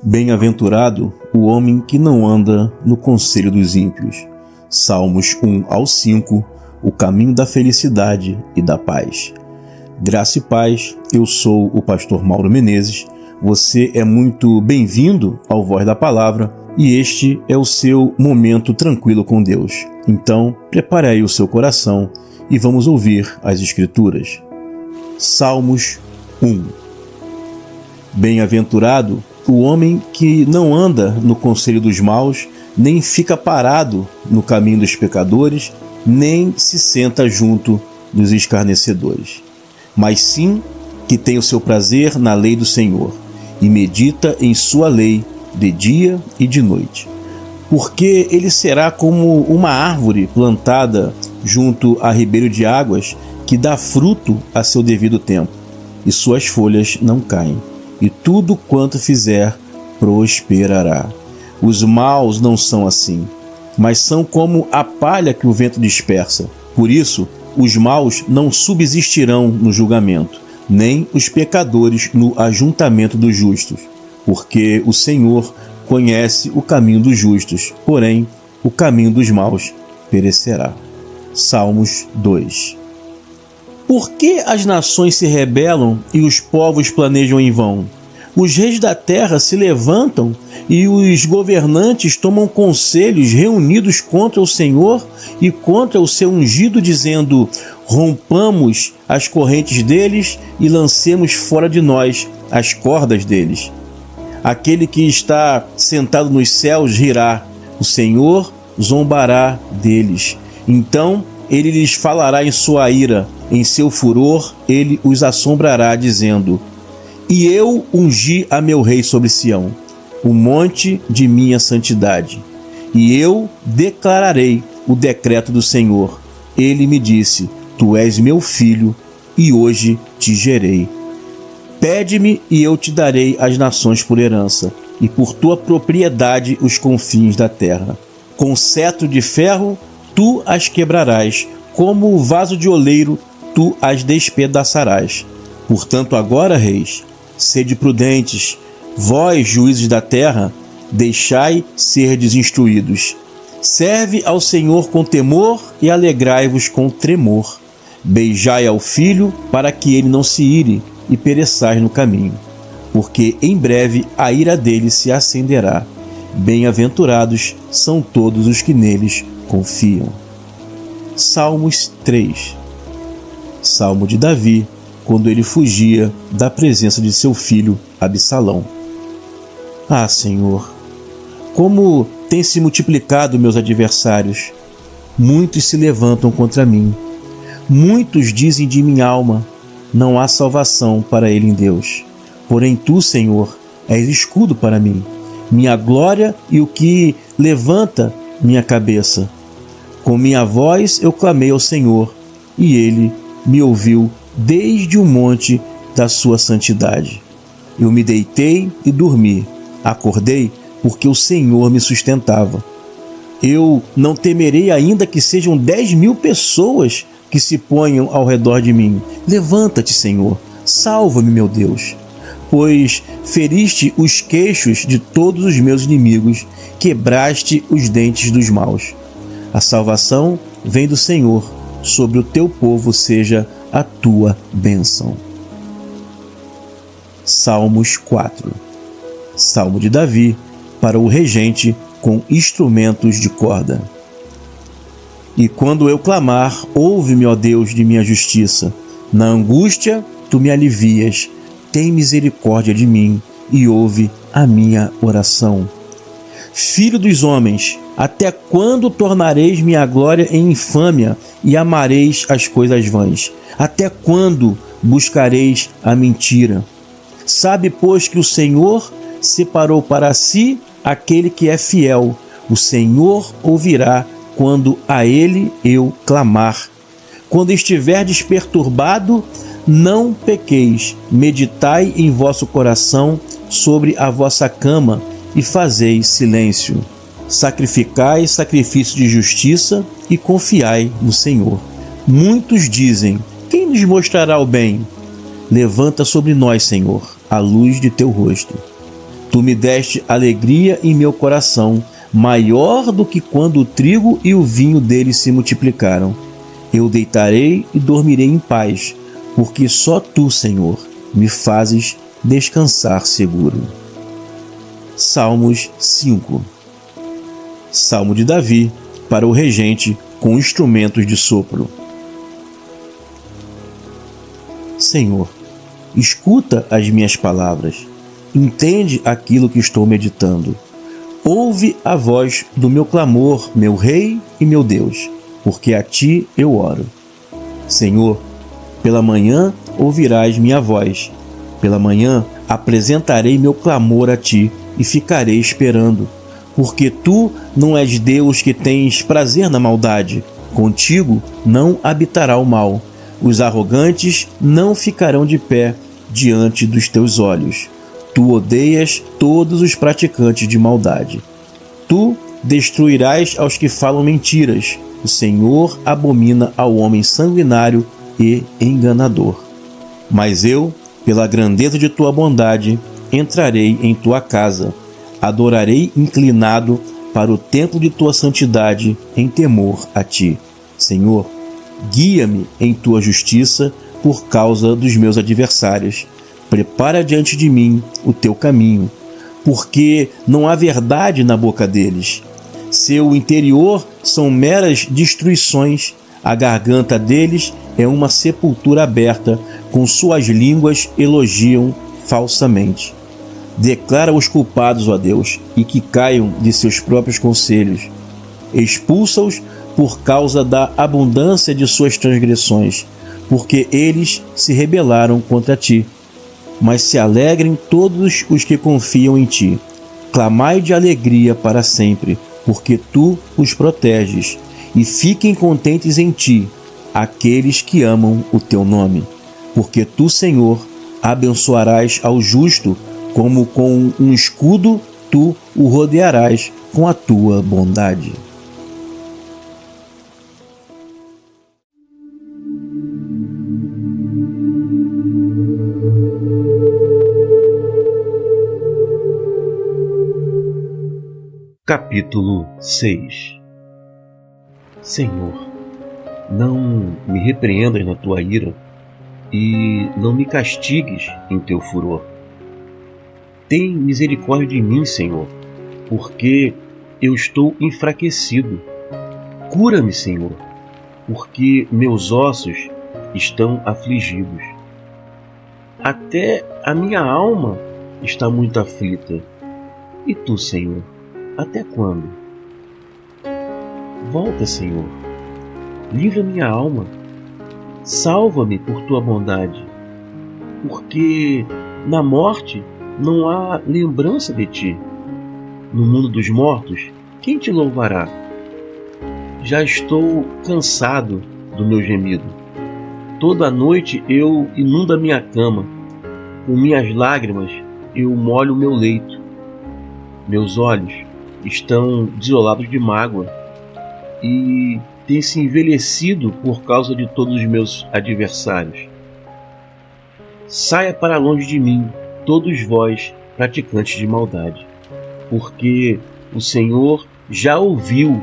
Bem-aventurado o homem que não anda no conselho dos ímpios. Salmos 1 ao 5, o caminho da felicidade e da paz. Graça e paz, eu sou o pastor Mauro Menezes, você é muito bem-vindo ao Voz da Palavra e este é o seu momento tranquilo com Deus. Então, prepare aí o seu coração e vamos ouvir as Escrituras. Salmos 1. Bem-aventurado o homem que não anda no conselho dos maus, nem fica parado no caminho dos pecadores, nem se senta junto dos escarnecedores. Mas sim que tem o seu prazer na lei do Senhor, e medita em sua lei de dia e de noite. Porque ele será como uma árvore plantada junto a ribeiro de águas, que dá fruto a seu devido tempo, e suas folhas não caem. E tudo quanto fizer prosperará. Os maus não são assim, mas são como a palha que o vento dispersa. Por isso, os maus não subsistirão no julgamento, nem os pecadores no ajuntamento dos justos. Porque o Senhor conhece o caminho dos justos, porém, o caminho dos maus perecerá. Salmos 2. Por que as nações se rebelam e os povos planejam em vão? Os reis da terra se levantam e os governantes tomam conselhos reunidos contra o Senhor e contra o seu ungido, dizendo: rompamos as correntes deles e lancemos fora de nós as cordas deles. Aquele que está sentado nos céus rirá, o Senhor zombará deles. Então ele lhes falará em sua ira, em seu furor ele os assombrará, dizendo: e eu ungi a meu rei sobre Sião, o monte de minha santidade. E eu declararei o decreto do Senhor. Ele me disse: tu és meu filho, e hoje te gerei. Pede-me, e eu te darei as nações por herança, e por tua propriedade os confins da terra. Com cetro de ferro tu as quebrarás, como o vaso de oleiro tu as despedaçarás. Portanto agora, reis, sede prudentes, vós, juízes da terra, deixai serdes instruídos. Serve ao Senhor com temor e alegrai-vos com tremor. Beijai ao filho, para que ele não se ire e pereçais no caminho, porque em breve a ira dele se acenderá. Bem-aventurados são todos os que neles confiam. Salmos 3. Salmo de Davi, quando ele fugia da presença de seu filho Absalão. Ah, Senhor, como têm se multiplicado meus adversários. Muitos se levantam contra mim. Muitos dizem de minha alma: não há salvação para ele em Deus. Porém tu, Senhor, és escudo para mim, minha glória e o que levanta minha cabeça. Com minha voz eu clamei ao Senhor, e ele me ouviu desde o monte da sua santidade. Eu me deitei e dormi. Acordei porque o Senhor me sustentava. Eu não temerei, ainda que sejam 10.000 pessoas que se ponham ao redor de mim. Levanta-te, Senhor, salva-me, meu Deus. Pois feriste os queixos de todos os meus inimigos, quebraste os dentes dos maus. A salvação vem do Senhor, sobre o teu povo seja a tua bênção. Salmos 4. Salmo de Davi, para o regente com instrumentos de corda. E quando eu clamar, ouve-me, ó Deus de minha justiça. Na angústia, tu me alivias. Tem misericórdia de mim e ouve a minha oração. Filho dos homens, até quando tornareis minha glória em infâmia e amareis as coisas vãs? Até quando buscareis a mentira? Sabe, pois, que o Senhor separou para si aquele que é fiel. O Senhor ouvirá quando a ele eu clamar. Quando estiverdes perturbado, não pequeis. Meditai em vosso coração sobre a vossa cama e fazei silêncio. Sacrificai sacrifício de justiça e confiai no Senhor. Muitos dizem: quem nos mostrará o bem? Levanta sobre nós, Senhor, a luz de teu rosto. Tu me deste alegria em meu coração, maior do que quando o trigo e o vinho dele se multiplicaram. Eu deitarei e dormirei em paz, porque só Tu, Senhor, me fazes descansar seguro. Salmos 5. Salmo de Davi para o regente com instrumentos de sopro. Senhor, escuta as minhas palavras, entende aquilo que estou meditando. Ouve a voz do meu clamor, meu Rei e meu Deus, porque a Ti eu oro. Senhor, pela manhã ouvirás minha voz. Pela manhã apresentarei meu clamor a Ti e ficarei esperando, porque Tu não és Deus que tens prazer na maldade. Contigo não habitará o mal. Os arrogantes não ficarão de pé diante dos Teus olhos. Tu odeias todos os praticantes de maldade. Tu destruirás aos que falam mentiras. O Senhor abomina ao homem sanguinário e enganador. Mas eu, pela grandeza de Tua bondade, entrarei em Tua casa. Adorarei inclinado para o templo de Tua santidade em temor a Ti. Senhor, guia-me em Tua justiça por causa dos meus adversários. Prepara diante de mim o Teu caminho, porque não há verdade na boca deles. Seu interior são meras destruições, a garganta deles é uma sepultura aberta, com suas línguas elogiam falsamente. Declara os culpados, ó Deus, e que caiam de seus próprios conselhos. Expulsa-os por causa da abundância de suas transgressões, porque eles se rebelaram contra Ti. Mas se alegrem todos os que confiam em Ti. Clamai de alegria para sempre, porque Tu os proteges, e fiquem contentes em Ti aqueles que amam o Teu nome. Porque Tu, Senhor, abençoarás ao justo, como com um escudo Tu o rodearás com a Tua bondade. Capítulo 6. Senhor, não me repreendas na Tua ira e não me castigues em Teu furor. Tem misericórdia de mim, Senhor, porque eu estou enfraquecido. Cura-me, Senhor, porque meus ossos estão afligidos. Até a minha alma está muito aflita. E Tu, Senhor, até quando? Volta, Senhor. Livra minha alma. Salva-me por Tua bondade. Porque na morte não há lembrança de Ti. No mundo dos mortos, quem Te louvará? Já estou cansado do meu gemido. Toda noite eu inundo a minha cama. Com minhas lágrimas eu molho o meu leito. Meus olhos estão desolados de mágoa e têm se envelhecido por causa de todos os meus adversários. Saia para longe de mim, todos vós, praticantes de maldade, porque o Senhor já ouviu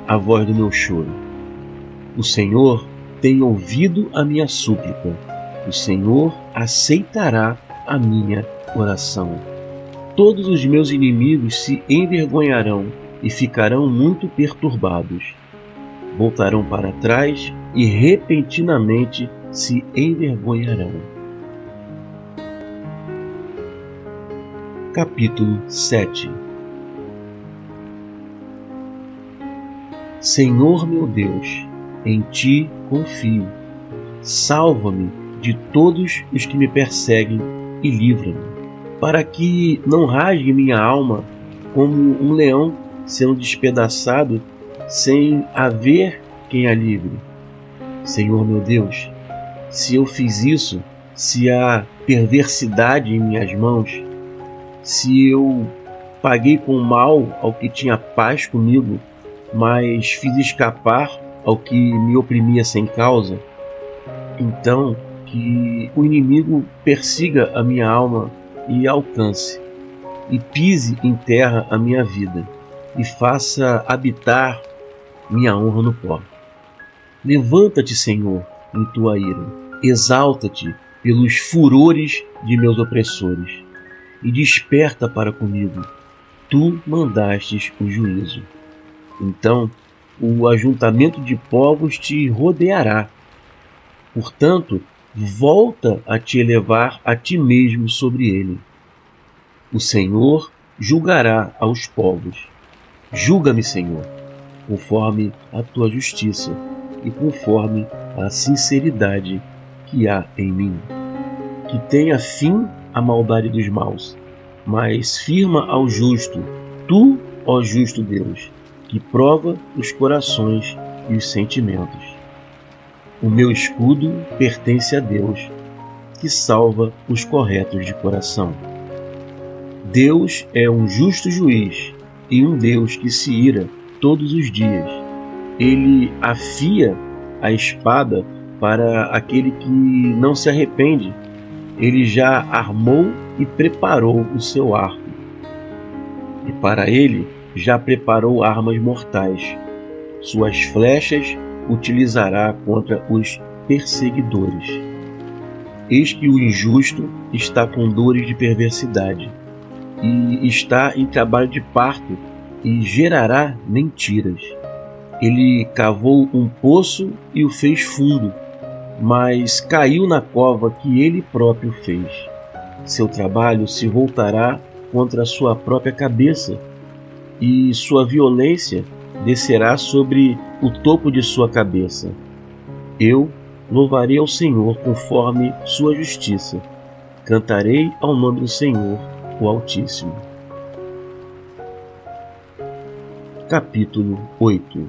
a voz do meu choro. O Senhor tem ouvido a minha súplica. O Senhor aceitará a minha oração. Todos os meus inimigos se envergonharão e ficarão muito perturbados. Voltarão para trás e repentinamente se envergonharão. Capítulo 7. Senhor meu Deus, em Ti confio. Salva-me de todos os que me perseguem e livra-me, para que não rasgue minha alma como um leão sendo despedaçado sem haver quem a livre. Senhor meu Deus, se eu fiz isso, se há perversidade em minhas mãos, se eu paguei com mal ao que tinha paz comigo, mas fiz escapar ao que me oprimia sem causa, então que o inimigo persiga a minha alma e alcance. e pise em terra a minha vida, e faça habitar minha honra no pó. Levanta-te, Senhor, em tua ira, exalta-te pelos furores de meus opressores, e desperta para comigo. Tu mandastes o juízo. Então o ajuntamento de povos te rodeará. Portanto, volta a te elevar a ti mesmo sobre ele. O Senhor julgará aos povos. Julga-me, Senhor, conforme a tua justiça e conforme a sinceridade que há em mim. Que tenha fim a maldade dos maus, mas firma ao justo, tu, ó justo Deus, que prova os corações e os sentimentos. O meu escudo pertence a Deus, que salva os corretos de coração. Deus é um justo juiz e um Deus que se ira todos os dias. Ele afia a espada para aquele que não se arrepende. Ele já armou e preparou o seu arco. E para ele já preparou armas mortais. Suas flechas utilizará contra os perseguidores. Eis que o injusto está com dores de perversidade, e está em trabalho de parto, e gerará mentiras. Ele cavou um poço e o fez fundo, mas caiu na cova que ele próprio fez. Seu trabalho se voltará contra a sua própria cabeça, e sua violência descerá sobre o topo de sua cabeça. Eu louvarei ao Senhor conforme sua justiça. Cantarei ao nome do Senhor, o Altíssimo. Capítulo 8.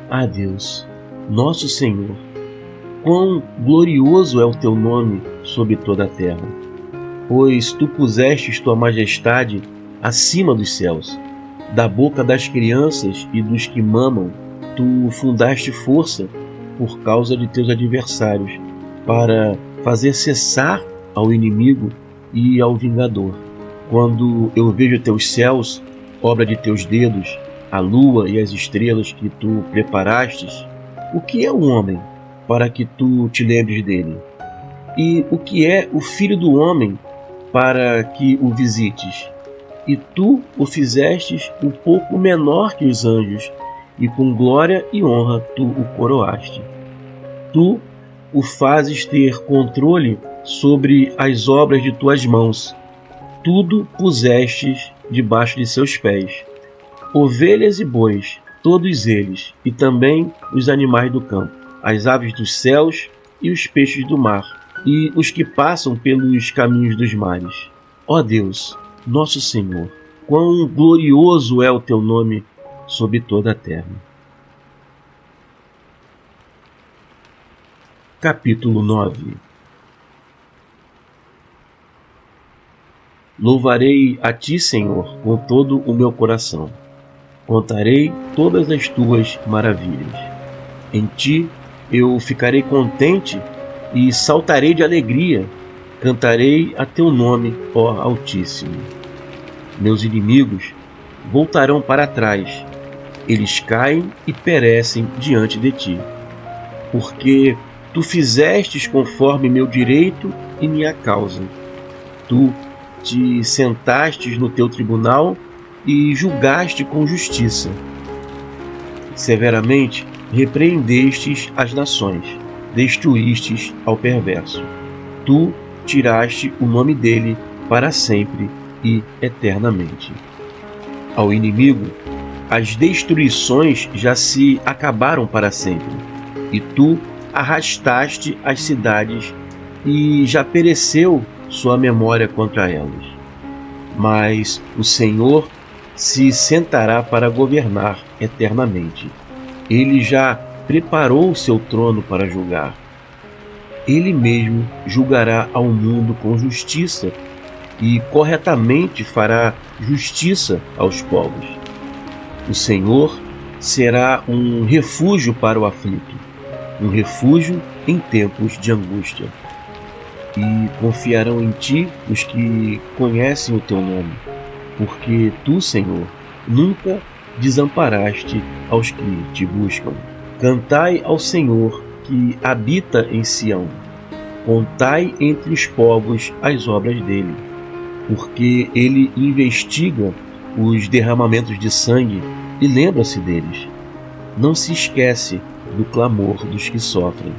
Ah, Deus, nosso Senhor, quão glorioso é o teu nome sobre toda a terra, pois tu pusestes tua majestade acima dos céus. Da boca das crianças e dos que mamam, tu fundaste força por causa de teus adversários, para fazer cessar ao inimigo e ao vingador. Quando eu vejo teus céus, obra de teus dedos, a lua e as estrelas que tu preparastes, o que é o homem para que tu te lembres dele? E o que é o filho do homem para que o visites? E tu o fizestes um pouco menor que os anjos, e com glória e honra tu o coroaste. Tu o fazes ter controle sobre as obras de tuas mãos. Tudo pusestes debaixo de seus pés. Ovelhas e bois, todos eles, e também os animais do campo, as aves dos céus e os peixes do mar, e os que passam pelos caminhos dos mares. Ó Deus, nosso Senhor, quão glorioso é o teu nome sobre toda a terra. Capítulo 9. Louvarei a ti, Senhor, com todo o meu coração. Contarei todas as tuas maravilhas. Em ti eu ficarei contente e saltarei de alegria. Cantarei a teu nome, ó Altíssimo. Meus inimigos voltarão para trás. Eles caem e perecem diante de ti. Porque tu fizestes conforme meu direito e minha causa. Tu te sentastes no teu tribunal e julgaste com justiça. Severamente repreendestes as nações, destruístes ao perverso. Tu tiraste o nome dele para sempre e eternamente. Ao inimigo, as destruições já se acabaram para sempre, e tu arrastaste as cidades e já pereceu sua memória contra elas. Mas o Senhor se sentará para governar eternamente. Ele já preparou o seu trono para julgar. Ele mesmo julgará ao mundo com justiça e corretamente fará justiça aos povos. O Senhor será um refúgio para o aflito, um refúgio em tempos de angústia. e confiarão em ti os que conhecem o teu nome, porque tu, Senhor, nunca desamparaste aos que te buscam. Cantai ao Senhor que habita em Sião, contai entre os povos as obras dele, porque ele investiga os derramamentos de sangue e lembra-se deles. Não se esquece do clamor dos que sofrem.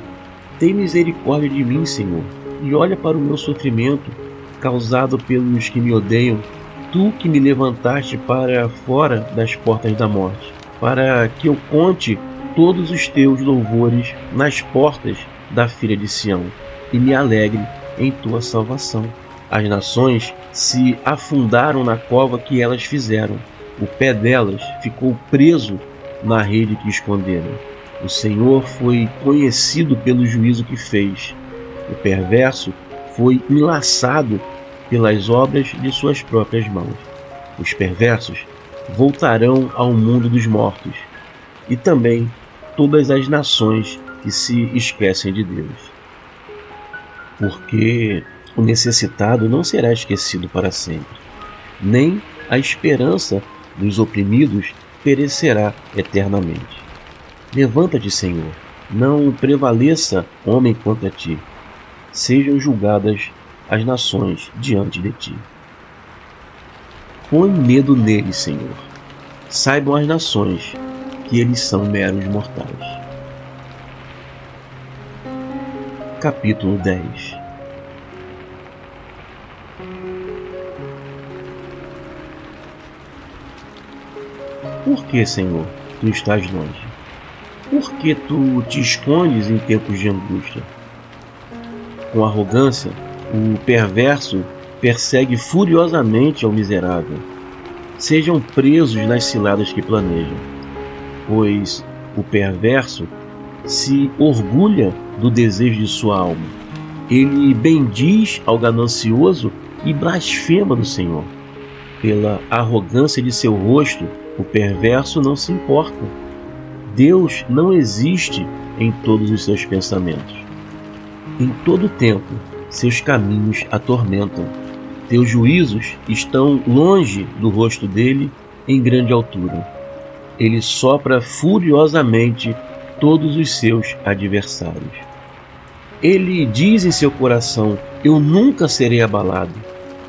Tem misericórdia de mim, Senhor, e olha para o meu sofrimento causado pelos que me odeiam, tu que me levantaste para fora das portas da morte, para que eu conte todos os teus louvores nas portas da filha de Sião, e me alegre em tua salvação. As nações se afundaram na cova que elas fizeram, o pé delas ficou preso na rede que esconderam. O Senhor foi conhecido pelo juízo que fez. O perverso foi enlaçado pelas obras de suas próprias mãos. Os perversos voltarão ao mundo dos mortos, e também todas as nações que se esquecem de Deus. Porque o necessitado não será esquecido para sempre, nem a esperança dos oprimidos perecerá eternamente. Levanta-te, Senhor, não prevaleça homem contra ti. Sejam julgadas as nações diante de ti. Põe medo neles, Senhor. Saibam as nações que eles são meros mortais. Capítulo 10. Por que, Senhor, tu estás longe? Por que tu te escondes em tempos de angústia? Com arrogância, o perverso persegue furiosamente ao miserável. Sejam presos nas ciladas que planejam, pois o perverso se orgulha do desejo de sua alma. Ele bendiz ao ganancioso e blasfema do Senhor. Pela arrogância de seu rosto, o perverso não se importa. Deus não existe em todos os seus pensamentos. Em todo tempo, seus caminhos atormentam. Teus juízos estão longe do rosto dele, em grande altura. Ele sopra furiosamente todos os seus adversários. Ele diz em seu coração: eu nunca serei abalado,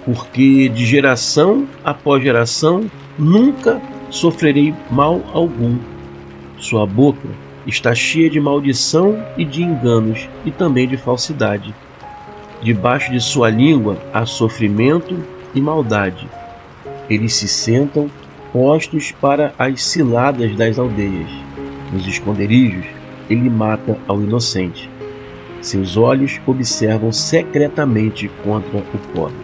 porque de geração após geração nunca sofrerei mal algum. Sua boca está cheia de maldição e de enganos e também de falsidade. Debaixo de sua língua há sofrimento e maldade. Eles se sentam postos para as ciladas das aldeias. Nos esconderijos ele mata ao inocente. Seus olhos observam secretamente contra o pobre.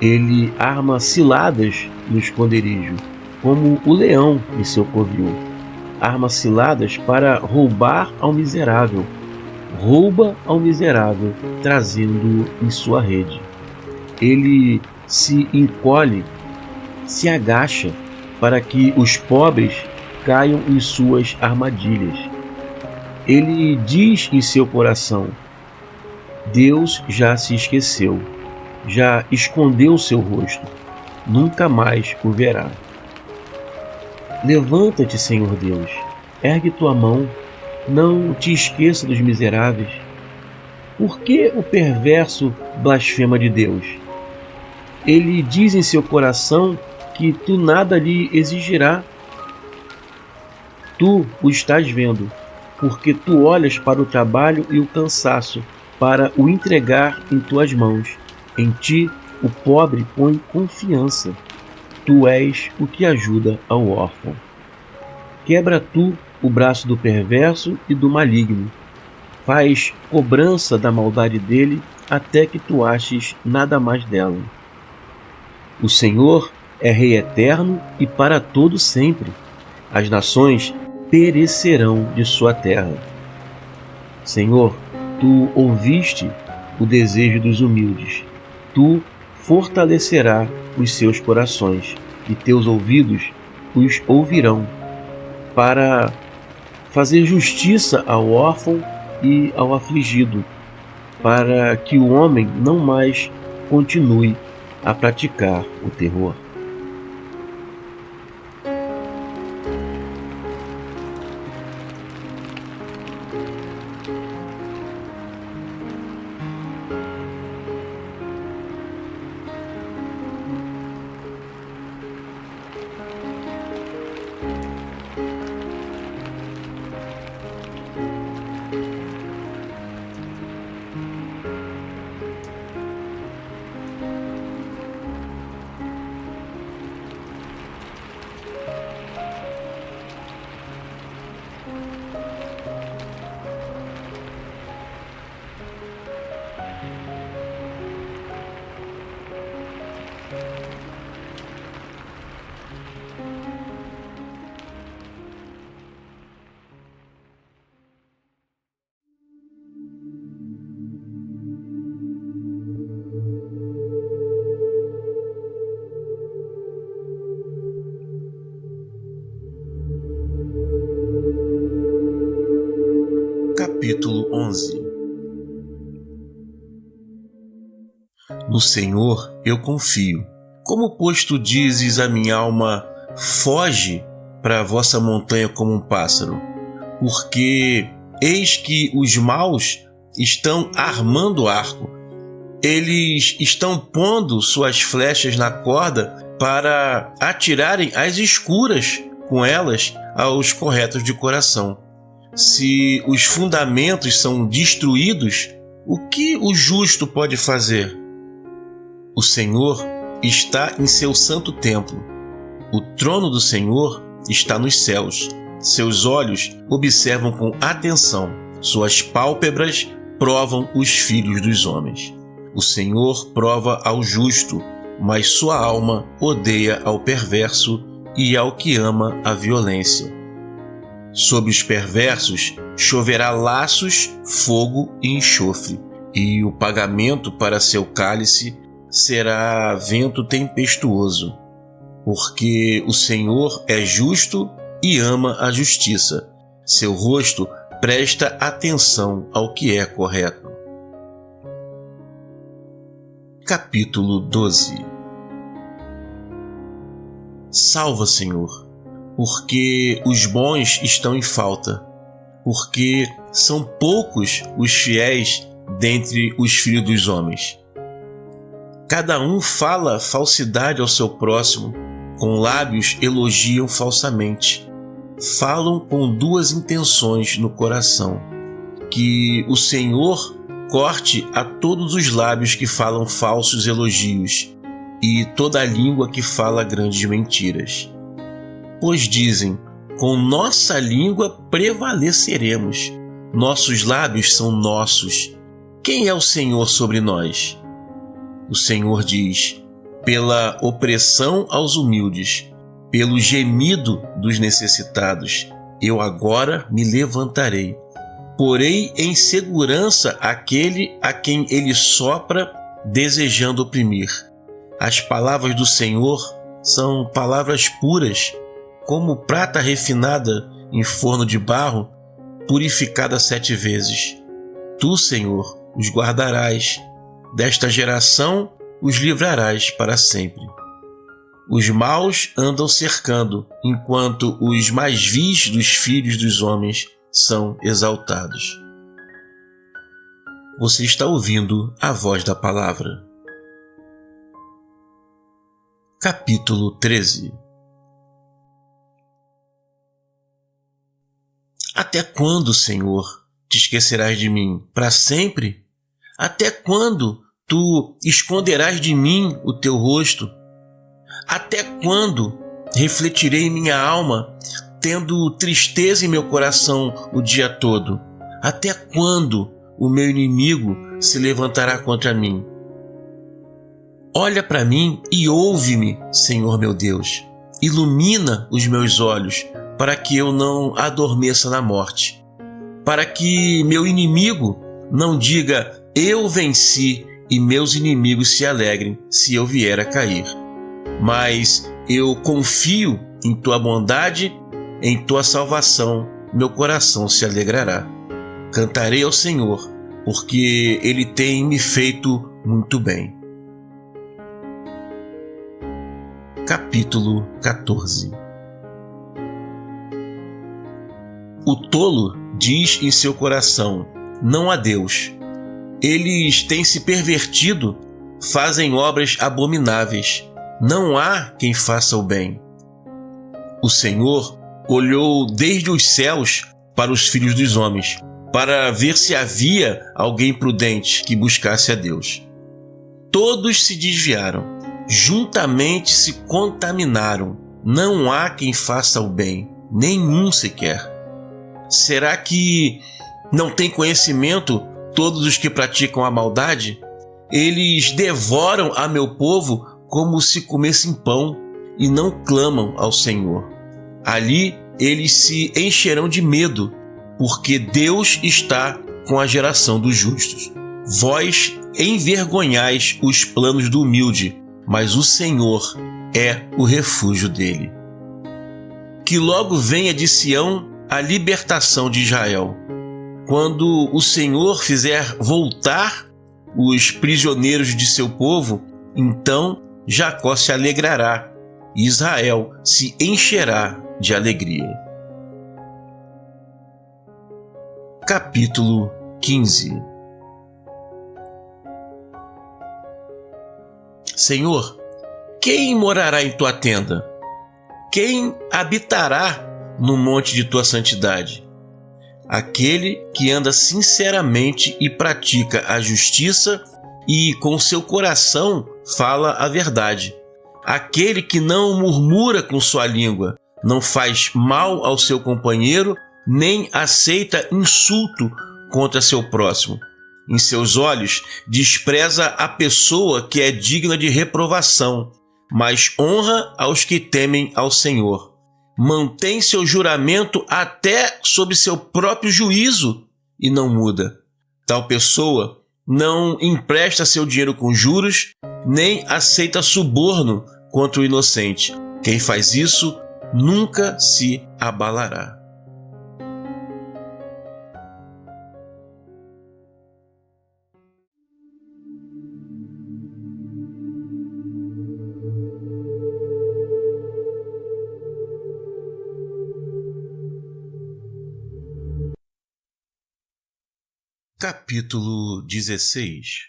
Ele arma ciladas no esconderijo, como o leão em seu covil. Arma ciladas para roubar ao miserável. Rouba ao miserável, trazendo em sua rede. Ele se encolhe, se agacha, para que os pobres caiam em suas armadilhas. Ele diz em seu coração: Deus já se esqueceu, já escondeu seu rosto, nunca mais o verá. Levanta-te, Senhor Deus, ergue tua mão, não te esqueça dos miseráveis. Por que o perverso blasfema de Deus? Ele diz em seu coração que tu nada lhe exigirá. Tu o estás vendo, porque tu olhas para o trabalho e o cansaço, para o entregar em tuas mãos. Em ti o pobre põe confiança. Tu és o que ajuda ao órfão. Quebra tu o braço do perverso e do maligno. Faz cobrança da maldade dele até que tu aches nada mais dela. O Senhor é Rei eterno e para todo sempre. As nações perecerão de sua terra. Senhor, tu ouviste o desejo dos humildes. Tu fortalecerás os seus corações, e teus ouvidos os ouvirão, para fazer justiça ao órfão e ao afligido, para que o homem não mais continue a praticar o terror. Capítulo 11. No Senhor eu confio. Como, pois, tu dizes a minha alma, foge para a vossa montanha como um pássaro? Porque eis que os maus estão armando arco. Eles estão pondo suas flechas na corda para atirarem às escuras com elas aos corretos de coração. Se os fundamentos são destruídos, o que o justo pode fazer? O Senhor está em seu santo templo. O trono do Senhor está nos céus. Seus olhos observam com atenção. Suas pálpebras provam os filhos dos homens. O Senhor prova ao justo, mas sua alma odeia ao perverso e ao que ama a violência. Sobre os perversos choverá laços, fogo e enxofre, e o pagamento para seu cálice será vento tempestuoso. Porque o Senhor é justo e ama a justiça. Seu rosto presta atenção ao que é correto. Capítulo 12. Salva, Senhor, porque os bons estão em falta, porque são poucos os fiéis dentre os filhos dos homens. Cada um fala falsidade ao seu próximo, com lábios elogiam falsamente. Falam com duas intenções no coração. Que o Senhor corte a todos os lábios que falam falsos elogios e toda a língua que fala grandes mentiras. Pois dizem, com nossa língua prevaleceremos. Nossos lábios são nossos. Quem é o Senhor sobre nós? O Senhor diz, pela opressão aos humildes, pelo gemido dos necessitados, eu agora me levantarei. Porei em segurança aquele a quem ele sopra, desejando oprimir. As palavras do Senhor são palavras puras, como prata refinada em forno de barro, purificada 7 vezes. Tu, Senhor, os guardarás, desta geração os livrarás para sempre. Os maus andam cercando, enquanto os mais vis dos filhos dos homens são exaltados. Você está ouvindo a voz da palavra. Capítulo 13. Até quando, Senhor, te esquecerás de mim? Para sempre? Até quando tu esconderás de mim o teu rosto? Até quando refletirei em minha alma, tendo tristeza em meu coração o dia todo? Até quando o meu inimigo se levantará contra mim? Olha para mim e ouve-me, Senhor meu Deus. Ilumina os meus olhos, para que eu não adormeça na morte. Para que meu inimigo não diga, eu venci, e meus inimigos se alegrem se eu vier a cair. Mas eu confio em tua bondade, em tua salvação, meu coração se alegrará. Cantarei ao Senhor, porque ele tem me feito muito bem. Capítulo 14. O tolo diz em seu coração: não há Deus. Eles têm se pervertido, fazem obras abomináveis. Não há quem faça o bem. O Senhor olhou desde os céus para os filhos dos homens, para ver se havia alguém prudente que buscasse a Deus. Todos se desviaram, juntamente se contaminaram. Não há quem faça o bem, nenhum sequer. Será que não tem conhecimento todos os que praticam a maldade? Eles devoram a meu povo como se comessem pão e não clamam ao Senhor. Ali eles se encherão de medo, porque Deus está com a geração dos justos. Vós envergonhais os planos do humilde, mas o Senhor é o refúgio dele. Que logo venha de Sião a libertação de Israel. Quando o Senhor fizer voltar os prisioneiros de seu povo, então Jacó se alegrará e Israel se encherá de alegria. Capítulo 15. Senhor, quem morará em tua tenda? Quem habitará no monte de tua santidade? Aquele que anda sinceramente e pratica a justiça e com seu coração fala a verdade. Aquele que não murmura com sua língua, não faz mal ao seu companheiro, nem aceita insulto contra seu próximo. Em seus olhos despreza a pessoa que é digna de reprovação, mas honra aos que temem ao Senhor. Mantém seu juramento até sob seu próprio juízo e não muda. Tal pessoa não empresta seu dinheiro com juros, nem aceita suborno contra o inocente. Quem faz isso nunca se abalará. Capítulo 16.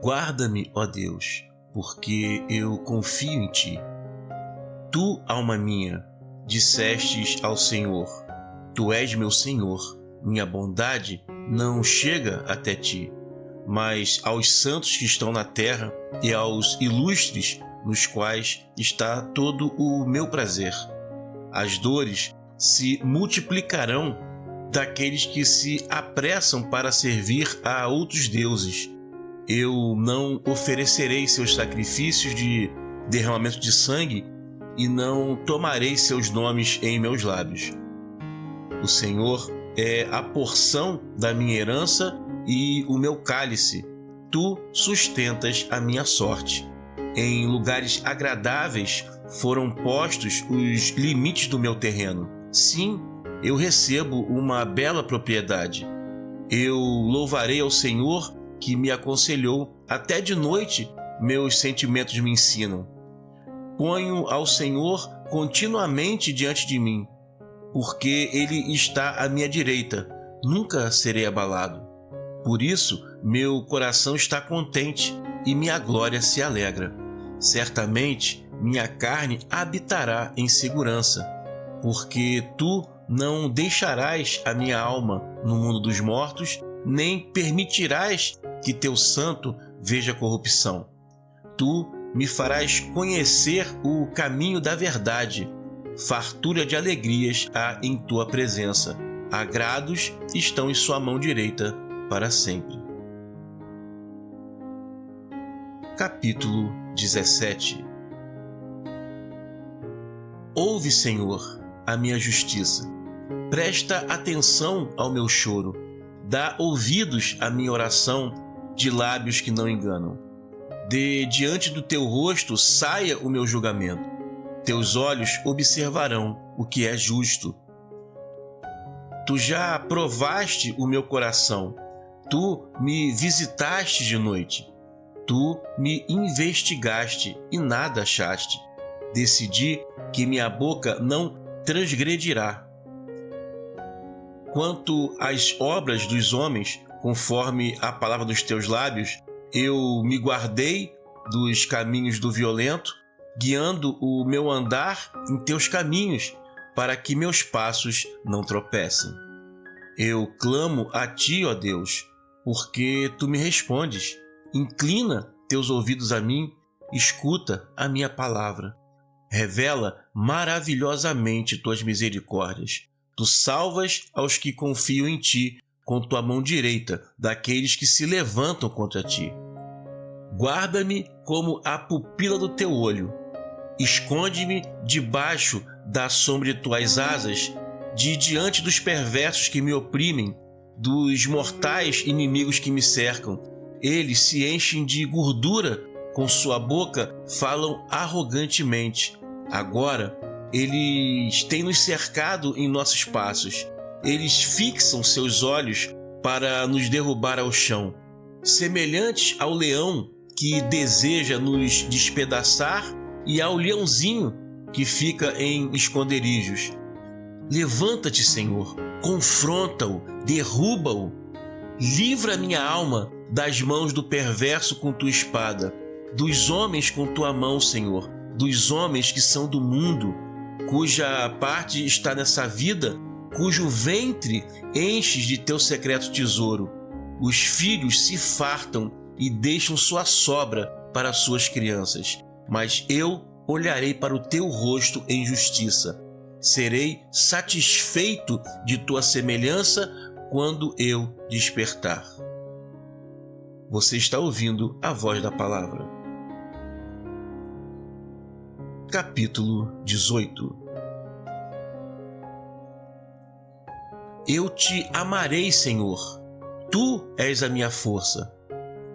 Guarda-me, ó Deus, porque eu confio em ti. Tu, alma minha, dissestes ao Senhor: tu és meu Senhor, minha bondade não chega até ti. Mas aos santos que estão na terra e aos ilustres nos quais está todo o meu prazer. As dores se multiplicarão daqueles que se apressam para servir a outros deuses. Eu não oferecerei seus sacrifícios de derramamento de sangue e não tomarei seus nomes em meus lábios. O Senhor é a porção da minha herança e o meu cálice. Tu sustentas a minha sorte. Em lugares agradáveis foram postos os limites do meu terreno. Sim, eu recebo uma bela propriedade. Eu louvarei ao Senhor que me aconselhou. Até de noite meus sentimentos me ensinam. Ponho ao Senhor continuamente diante de mim, porque Ele está à minha direita. Nunca serei abalado. Por isso, meu coração está contente e minha glória se alegra. Certamente, minha carne habitará em segurança, porque tu não deixarás a minha alma no mundo dos mortos, nem permitirás que teu santo veja corrupção. Tu me farás conhecer o caminho da verdade. Fartura de alegrias há em tua presença. Agrados estão em sua mão direita para sempre. Capítulo 17. Ouve, Senhor, a minha justiça. Presta atenção ao meu choro. Dá ouvidos à minha oração de lábios que não enganam. De diante do teu rosto saia o meu julgamento. Teus olhos observarão o que é justo. Tu já provaste o meu coração. Tu me visitaste de noite. Tu me investigaste e nada achaste. Decidi que minha boca não transgredirá. Quanto às obras dos homens, conforme a palavra dos teus lábios, eu me guardei dos caminhos do violento, guiando o meu andar em teus caminhos, para que meus passos não tropecem. Eu clamo a ti, ó Deus, porque tu me respondes. Inclina teus ouvidos a mim, escuta a minha palavra. Revela maravilhosamente tuas misericórdias. Tu salvas aos que confiam em ti com tua mão direita, daqueles que se levantam contra ti. Guarda-me como a pupila do teu olho. Esconde-me debaixo da sombra de tuas asas, de diante dos perversos que me oprimem, dos mortais inimigos que me cercam. Eles se enchem de gordura, com sua boca falam arrogantemente. Agora, eles têm nos cercado em nossos passos. Eles fixam seus olhos para nos derrubar ao chão. Semelhantes ao leão que deseja nos despedaçar e ao leãozinho que fica em esconderijos. Levanta-te, Senhor, confronta-o, derruba-o. Livra minha alma das mãos do perverso com tua espada, dos homens com tua mão, Senhor, dos homens que são do mundo, cuja parte está nessa vida, cujo ventre enches de teu secreto tesouro. Os filhos se fartam e deixam sua sobra para suas crianças, mas eu olharei para o teu rosto em justiça. Serei satisfeito de tua semelhança quando eu despertar. Você está ouvindo a voz da palavra. Capítulo 18. Eu te amarei, Senhor. Tu és a minha força.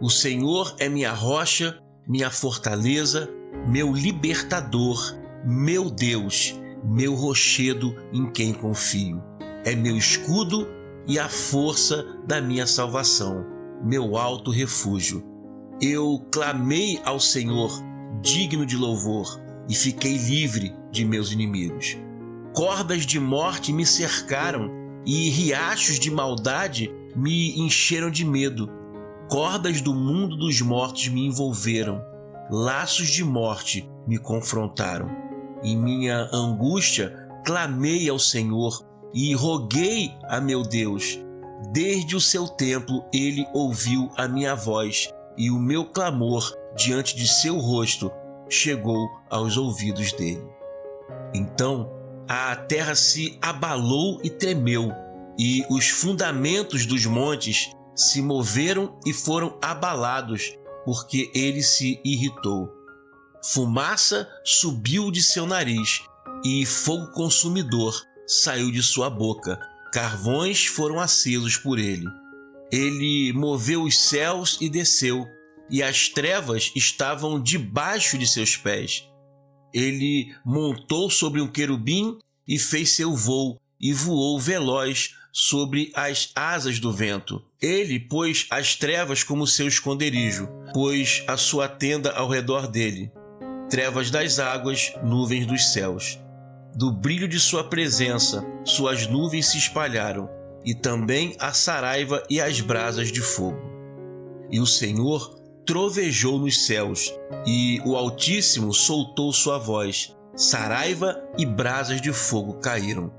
O Senhor é minha rocha, minha fortaleza, meu libertador, meu Deus, meu rochedo em quem confio. É meu escudo e a força da minha salvação, meu alto refúgio. Eu clamei ao Senhor, digno de louvor, e fiquei livre de meus inimigos. Cordas de morte me cercaram e riachos de maldade me encheram de medo. Cordas do mundo dos mortos me envolveram. Laços de morte me confrontaram. Em minha angústia, clamei ao Senhor e roguei a meu Deus. Desde o seu templo, ele ouviu a minha voz e o meu clamor diante de seu rosto chegou aos ouvidos dele. Então a terra se abalou e tremeu, e os fundamentos dos montes se moveram e foram abalados, porque ele se irritou. Fumaça subiu de seu nariz, e fogo consumidor saiu de sua boca. Carvões foram acesos por ele. Ele moveu os céus e desceu, e as trevas estavam debaixo de seus pés. Ele montou sobre um querubim e fez seu voo, e voou veloz sobre as asas do vento. Ele pôs as trevas como seu esconderijo, pôs a sua tenda ao redor dele. Trevas das águas, nuvens dos céus. Do brilho de sua presença, suas nuvens se espalharam, e também a saraiva e as brasas de fogo. E o Senhor trovejou nos céus, e o Altíssimo soltou sua voz. Saraiva e brasas de fogo caíram.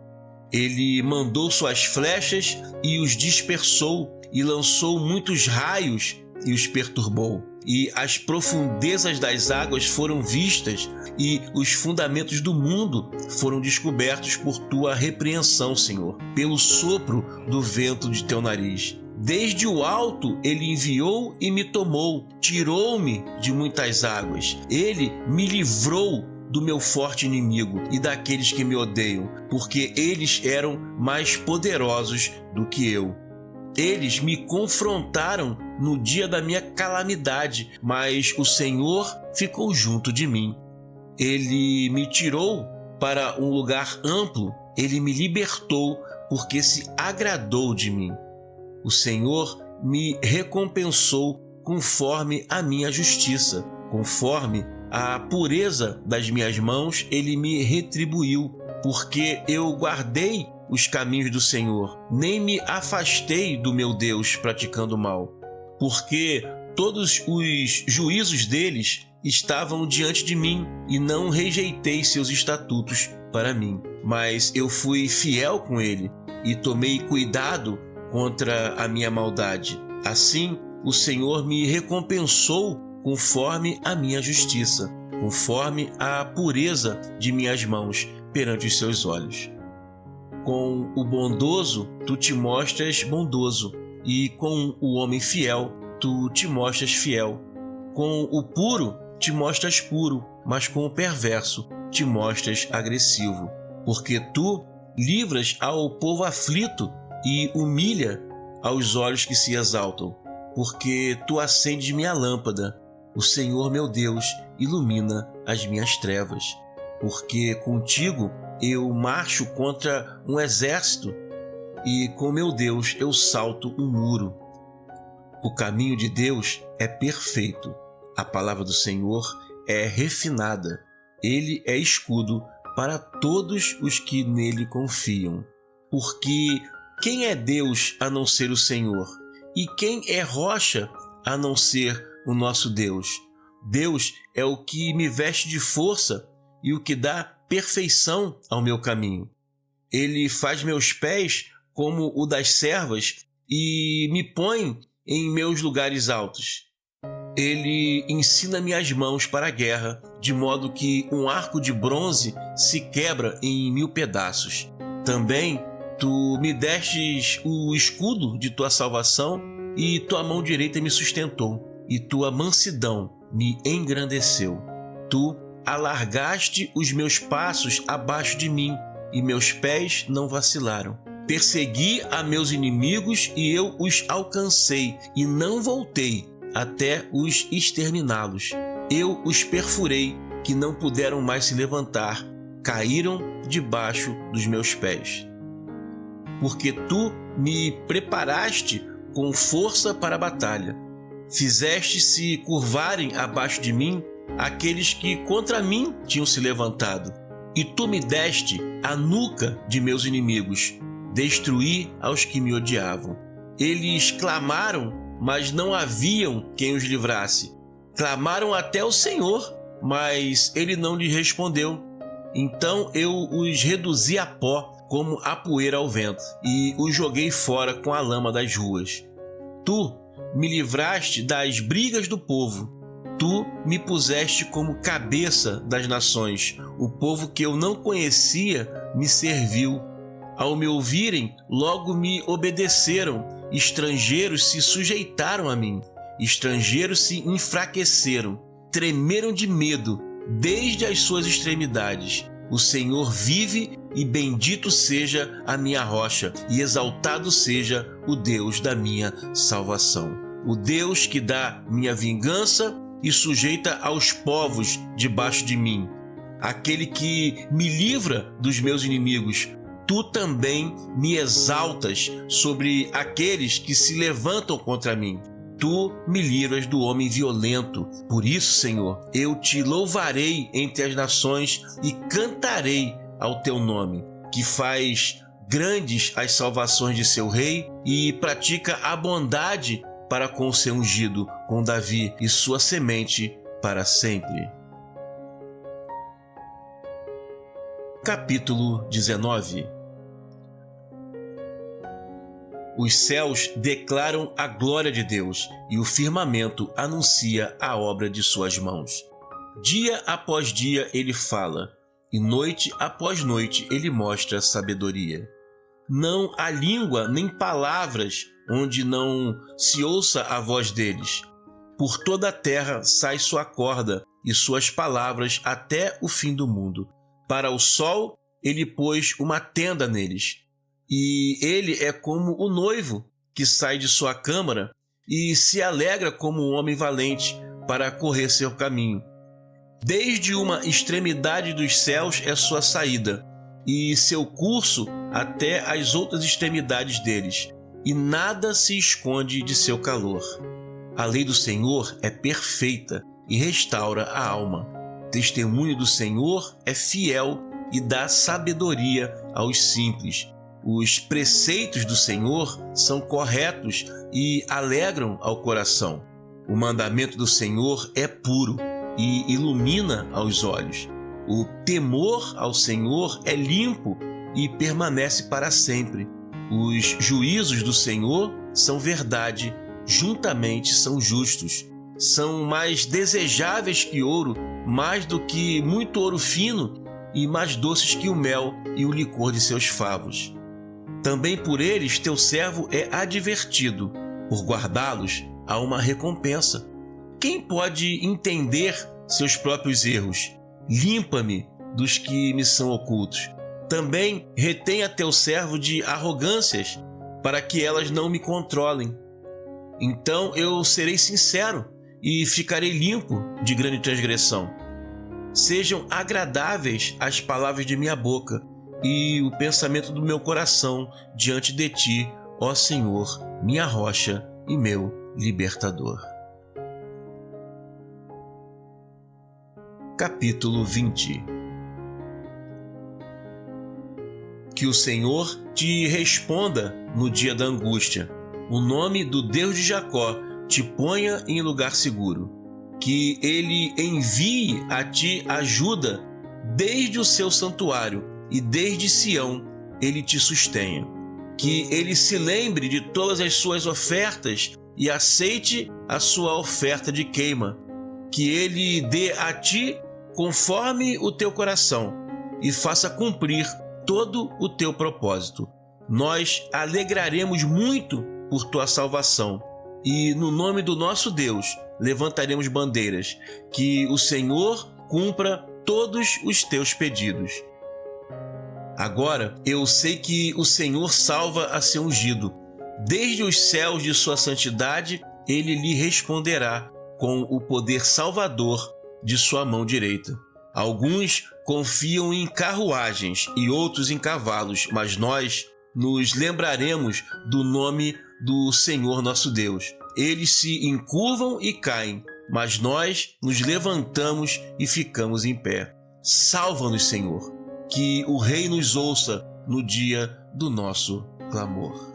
Ele mandou suas flechas e os dispersou, e lançou muitos raios e os perturbou. E as profundezas das águas foram vistas, e os fundamentos do mundo foram descobertos por tua repreensão, Senhor, pelo sopro do vento de teu nariz. Desde o alto ele enviou e me tomou, tirou-me de muitas águas. Ele me livrou do meu forte inimigo e daqueles que me odeiam, porque eles eram mais poderosos do que eu. Eles me confrontaram no dia da minha calamidade, mas o Senhor ficou junto de mim. Ele me tirou para um lugar amplo, ele me libertou porque se agradou de mim. O Senhor me recompensou conforme a minha justiça, conforme a pureza das minhas mãos, ele me retribuiu, porque eu guardei os caminhos do Senhor, nem me afastei do meu Deus praticando mal, porque todos os juízos deles estavam diante de mim e não rejeitei seus estatutos para mim, mas eu fui fiel com ele e tomei cuidado contra a minha maldade. Assim, o Senhor me recompensou conforme a minha justiça, conforme a pureza de minhas mãos perante os seus olhos. Com o bondoso, tu te mostras bondoso, e com o homem fiel, tu te mostras fiel. Com o puro, te mostras puro, mas com o perverso, te mostras agressivo. Porque tu livras ao povo aflito e humilha aos olhos que se exaltam. Porque tu acendes minha lâmpada. O Senhor meu Deus ilumina as minhas trevas. Porque contigo eu marcho contra um exército e com meu Deus eu salto um muro. O caminho de Deus é perfeito. A palavra do Senhor é refinada. Ele é escudo para todos os que nele confiam. Porque quem é Deus a não ser o Senhor? E quem é rocha a não ser o nosso Deus? Deus é o que me veste de força e o que dá perfeição ao meu caminho. Ele faz meus pés como o das servas e me põe em meus lugares altos. Ele ensina minhas mãos para a guerra, de modo que um arco de bronze se quebra em 1000 pedaços. Também tu me destes o escudo de tua salvação e tua mão direita me sustentou, e tua mansidão me engrandeceu. Tu alargaste os meus passos abaixo de mim, e meus pés não vacilaram. Persegui a meus inimigos e eu os alcancei, e não voltei até os exterminá-los. Eu os perfurei, que não puderam mais se levantar, caíram debaixo dos meus pés. Porque tu me preparaste com força para a batalha. Fizeste se curvarem abaixo de mim aqueles que contra mim tinham se levantado. E tu me deste a nuca de meus inimigos. Destruí aos que me odiavam. Eles clamaram, mas não haviam quem os livrasse. Clamaram até o Senhor, mas ele não lhes respondeu. Então eu os reduzi a pó, como a poeira ao vento, e os joguei fora com a lama das ruas. Tu me livraste das brigas do povo. Tu me puseste como cabeça das nações. O povo que eu não conhecia me serviu. Ao me ouvirem, logo me obedeceram. Estrangeiros se sujeitaram a mim. Estrangeiros se enfraqueceram. Tremeram de medo desde as suas extremidades. O Senhor vive, e bendito seja a minha rocha, e exaltado seja o Deus da minha salvação. O Deus que dá minha vingança e sujeita aos povos debaixo de mim. Aquele que me livra dos meus inimigos. Tu também me exaltas sobre aqueles que se levantam contra mim. Tu me livras do homem violento. Por isso, Senhor, eu te louvarei entre as nações e cantarei ao teu nome, que faz grandes as salvações de seu rei e pratica a bondade para com o seu ungido, com Davi e sua semente para sempre. Capítulo 19. Os céus declaram a glória de Deus, e o firmamento anuncia a obra de suas mãos. Dia após dia ele fala, e noite após noite ele mostra sabedoria. Não há língua nem palavras onde não se ouça a voz deles. Por toda a terra sai sua corda e suas palavras até o fim do mundo. Para o sol ele pôs uma tenda neles. E ele é como o noivo que sai de sua câmara e se alegra como um homem valente para correr seu caminho. Desde uma extremidade dos céus é sua saída, e seu curso até as outras extremidades deles, e nada se esconde de seu calor. A lei do Senhor é perfeita e restaura a alma. O testemunho do Senhor é fiel e dá sabedoria aos simples. Os preceitos do Senhor são corretos e alegram ao coração. O mandamento do Senhor é puro e ilumina aos olhos. O temor ao Senhor é limpo e permanece para sempre. Os juízos do Senhor são verdade, juntamente são justos. São mais desejáveis que ouro, mais do que muito ouro fino, e mais doces que o mel e o licor de seus favos. Também por eles teu servo é advertido. Por guardá-los há uma recompensa. Quem pode entender seus próprios erros? Limpa-me dos que me são ocultos. Também retém a teu servo de arrogâncias, para que elas não me controlem. Então eu serei sincero e ficarei limpo de grande transgressão. Sejam agradáveis as palavras de minha boca e o pensamento do meu coração diante de ti, ó Senhor, minha rocha e meu libertador. Capítulo 20. Que o Senhor te responda no dia da angústia. O nome do Deus de Jacó te ponha em lugar seguro. Que ele envie a ti ajuda desde o seu santuário e desde Sião ele te sustenha. Que ele se lembre de todas as suas ofertas e aceite a sua oferta de queima. Que ele dê a ti conforme o teu coração e faça cumprir todo o teu propósito. Nós alegraremos muito por tua salvação e no nome do nosso Deus levantaremos bandeiras. Que o Senhor cumpra todos os teus pedidos. Agora eu sei que o Senhor salva a seu ungido. Desde os céus de sua santidade ele lhe responderá com o poder salvador de sua mão direita. Alguns confiam em carruagens e outros em cavalos, mas nós nos lembraremos do nome do Senhor nosso Deus. Eles se encurvam e caem, mas nós nos levantamos e ficamos em pé. Salva-nos, Senhor, que o Rei nos ouça no dia do nosso clamor.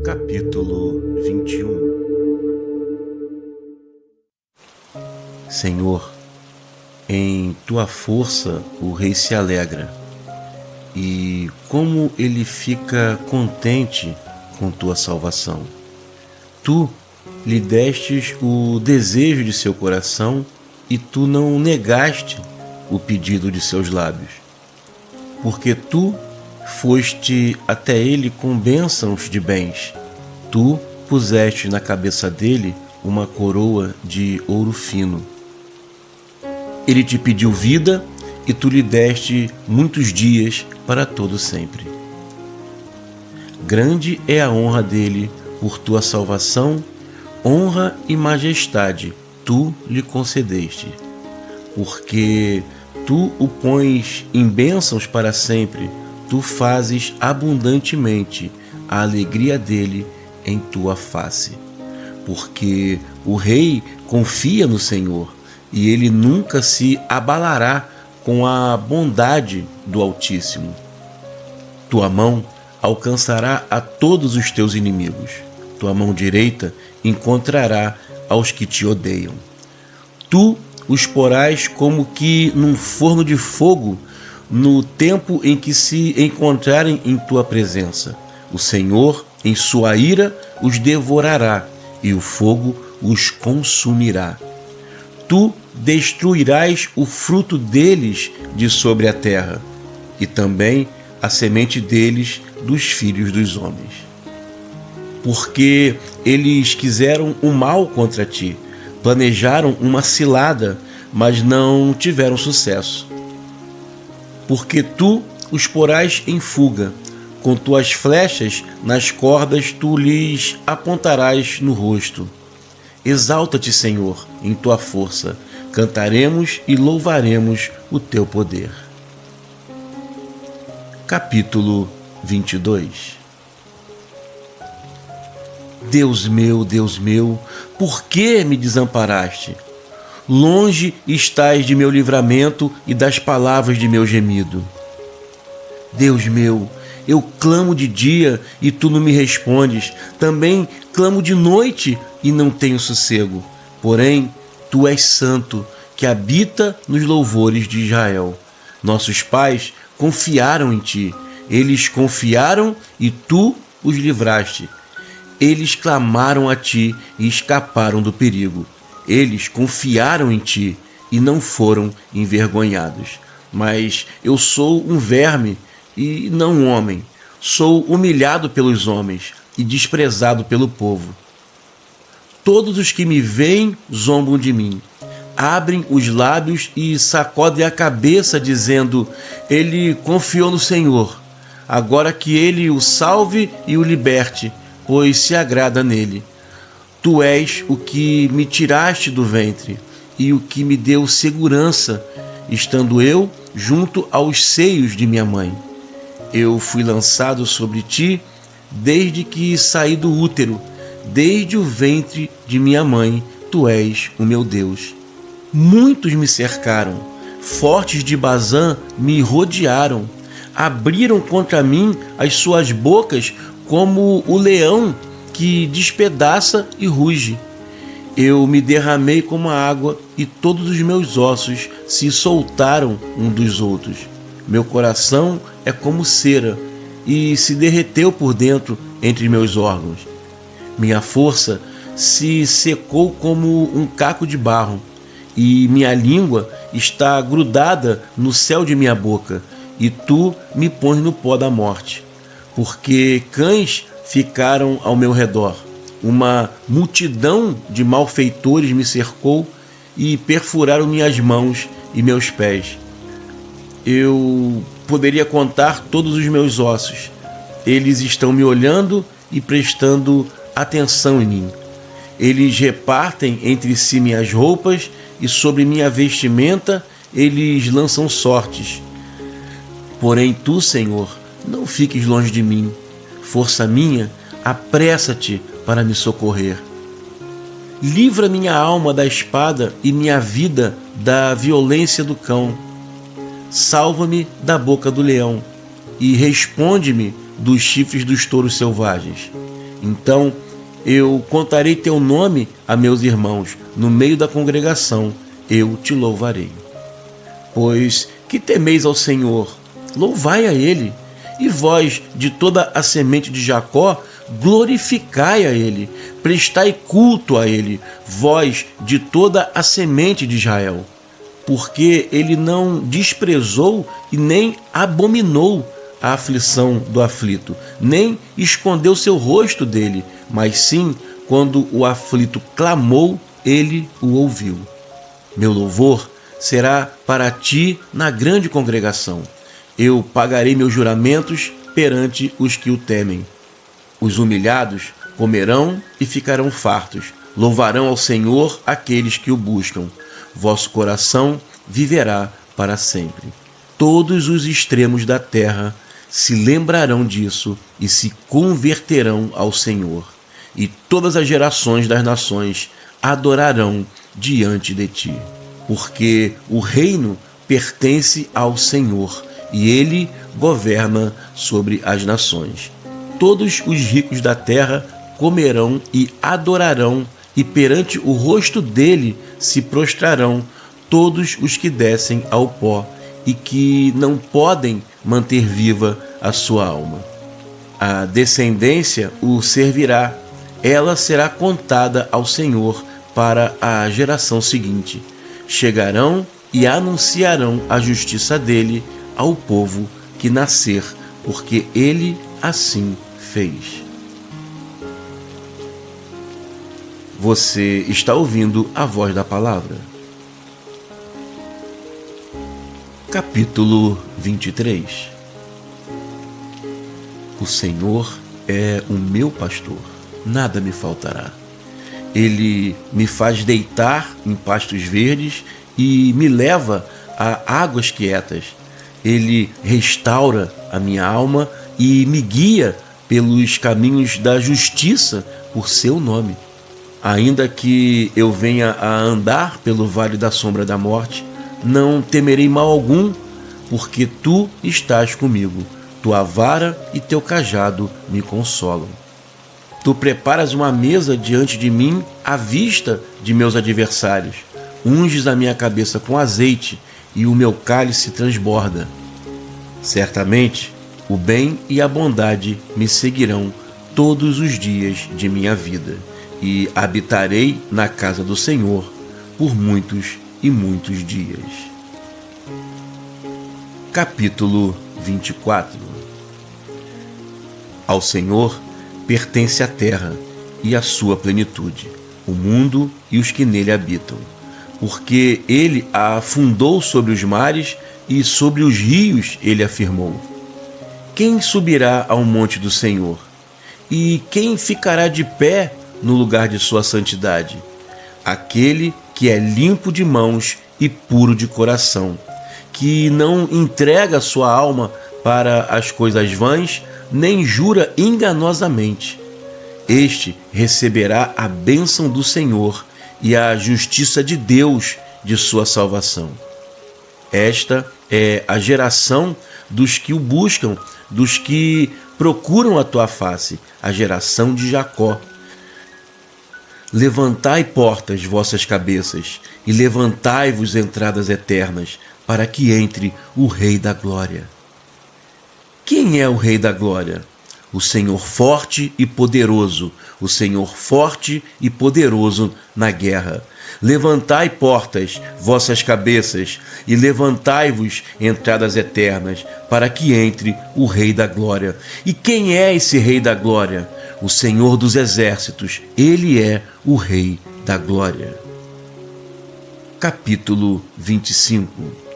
Capítulo 21. Senhor, em tua força o rei se alegra, e como ele fica contente com tua salvação. Tu lhe destes o desejo de seu coração, e tu não negaste o pedido de seus lábios. Porque tu foste até ele com bênçãos de bens. Tu puseste na cabeça dele uma coroa de ouro fino. Ele te pediu vida e tu lhe deste muitos dias para todo sempre. Grande é a honra dele por tua salvação, honra e majestade tu lhe concedeste. Porque tu o pões em bênçãos para sempre, tu fazes abundantemente a alegria dele em tua face. Porque o rei confia no Senhor, e ele nunca se abalará com a bondade do Altíssimo. Tua mão alcançará a todos os teus inimigos. Tua mão direita encontrará aos que te odeiam. Tu os porás como que num forno de fogo, no tempo em que se encontrarem em tua presença. O Senhor, em sua ira, os devorará, e o fogo os consumirá. Tu destruirás o fruto deles de sobre a terra, e também a semente deles dos filhos dos homens. Porque eles quiseram o mal contra ti, planejaram uma cilada, mas não tiveram sucesso. Porque tu os porás em fuga. Com tuas flechas nas cordas tu lhes apontarás no rosto. Exalta-te, Senhor, em tua força. Cantaremos e louvaremos o teu poder. Capítulo 22. Deus meu, por que me desamparaste? Longe estás de meu livramento e das palavras de meu gemido. Deus meu, eu clamo de dia e tu não me respondes. Também clamo de noite e não tenho sossego. Porém, tu és santo, que habita nos louvores de Israel. Nossos pais confiaram em ti. Eles confiaram e tu os livraste. Eles clamaram a ti e escaparam do perigo. Eles confiaram em ti e não foram envergonhados. Mas eu sou um verme e não um homem. Sou humilhado pelos homens e desprezado pelo povo. Todos os que me veem zombam de mim. Abrem os lábios e sacodem a cabeça, dizendo: ele confiou no Senhor. Agora que ele o salve e o liberte, pois se agrada nele. Tu és o que me tiraste do ventre e o que me deu segurança, estando eu junto aos seios de minha mãe. Eu fui lançado sobre ti desde que saí do útero, desde o ventre de minha mãe, tu és o meu Deus. Muitos me cercaram, fortes de Bazã me rodearam, abriram contra mim as suas bocas como o leão que despedaça e ruge. Eu me derramei como a água e todos os meus ossos se soltaram um dos outros. Meu coração é como cera e se derreteu por dentro entre meus órgãos. Minha força se secou como um caco de barro e minha língua está grudada no céu de minha boca e tu me pões no pó da morte. Porque cães ficaram ao meu redor. Uma multidão de malfeitores me cercou e perfuraram minhas mãos e meus pés. Eu poderia contar todos os meus ossos. Eles estão me olhando e prestando atenção em mim. Eles repartem entre si minhas roupas e sobre minha vestimenta eles lançam sortes. Porém tu, Senhor, não fiques longe de mim. Força minha, apressa-te para me socorrer. Livra minha alma da espada e minha vida da violência do cão. Salva-me da boca do leão e responde-me dos chifres dos touros selvagens. Então eu contarei teu nome a meus irmãos, no meio da congregação eu te louvarei. Pois que temeis ao Senhor, louvai a Ele, e vós, de toda a semente de Jacó, glorificai a Ele, prestai culto a Ele, vós, de toda a semente de Israel. Porque Ele não desprezou e nem abominou a aflição do aflito, nem escondeu seu rosto dele, mas sim, quando o aflito clamou, Ele o ouviu. Meu louvor será para ti na grande congregação. Eu pagarei meus juramentos perante os que o temem. Os humilhados comerão e ficarão fartos. Louvarão ao Senhor aqueles que o buscam. Vosso coração viverá para sempre. Todos os extremos da terra se lembrarão disso e se converterão ao Senhor. E todas as gerações das nações adorarão diante de ti. Porque o reino pertence ao Senhor e Ele governa sobre as nações. Todos os ricos da terra comerão e adorarão, e perante o rosto dele se prostrarão todos os que descem ao pó e que não podem manter viva a sua alma. A descendência o servirá, ela será contada ao Senhor para a geração seguinte. Chegarão e anunciarão a justiça dele ao povo que nascer, porque ele assim fez. Você está ouvindo a voz da palavra. Capítulo 23. O Senhor é o meu pastor, nada me faltará. Ele me faz deitar em pastos verdes e me leva a águas quietas. Ele restaura a minha alma e me guia pelos caminhos da justiça por seu nome. Ainda que eu venha a andar pelo vale da sombra da morte, não temerei mal algum, porque tu estás comigo. Tua vara e teu cajado me consolam. Tu preparas uma mesa diante de mim à vista de meus adversários. Unges a minha cabeça com azeite e o meu cálice transborda. Certamente, o bem e a bondade me seguirão todos os dias de minha vida, e habitarei na casa do Senhor por muitos e muitos dias. Capítulo 24. Ao Senhor pertence a terra e a sua plenitude, o mundo e os que nele habitam, porque ele a afundou sobre os mares e sobre os rios ele afirmou. Quem subirá ao monte do Senhor? E quem ficará de pé no lugar de sua santidade? Aquele que é limpo de mãos e puro de coração, que não entrega sua alma para as coisas vãs, nem jura enganosamente. Este receberá a bênção do Senhor e a justiça de Deus de sua salvação. Esta é a geração dos que o buscam, dos que procuram a tua face, a geração de Jacó. Levantai portas vossas cabeças, e levantai-vos entradas eternas, para que entre o Rei da Glória. Quem é o Rei da Glória? O Senhor forte e poderoso, o Senhor forte e poderoso na guerra. Levantai portas, vossas cabeças, e levantai-vos entradas eternas, para que entre o Rei da Glória. E quem é esse Rei da Glória? O Senhor dos Exércitos, ele é o Rei da Glória. Capítulo 25.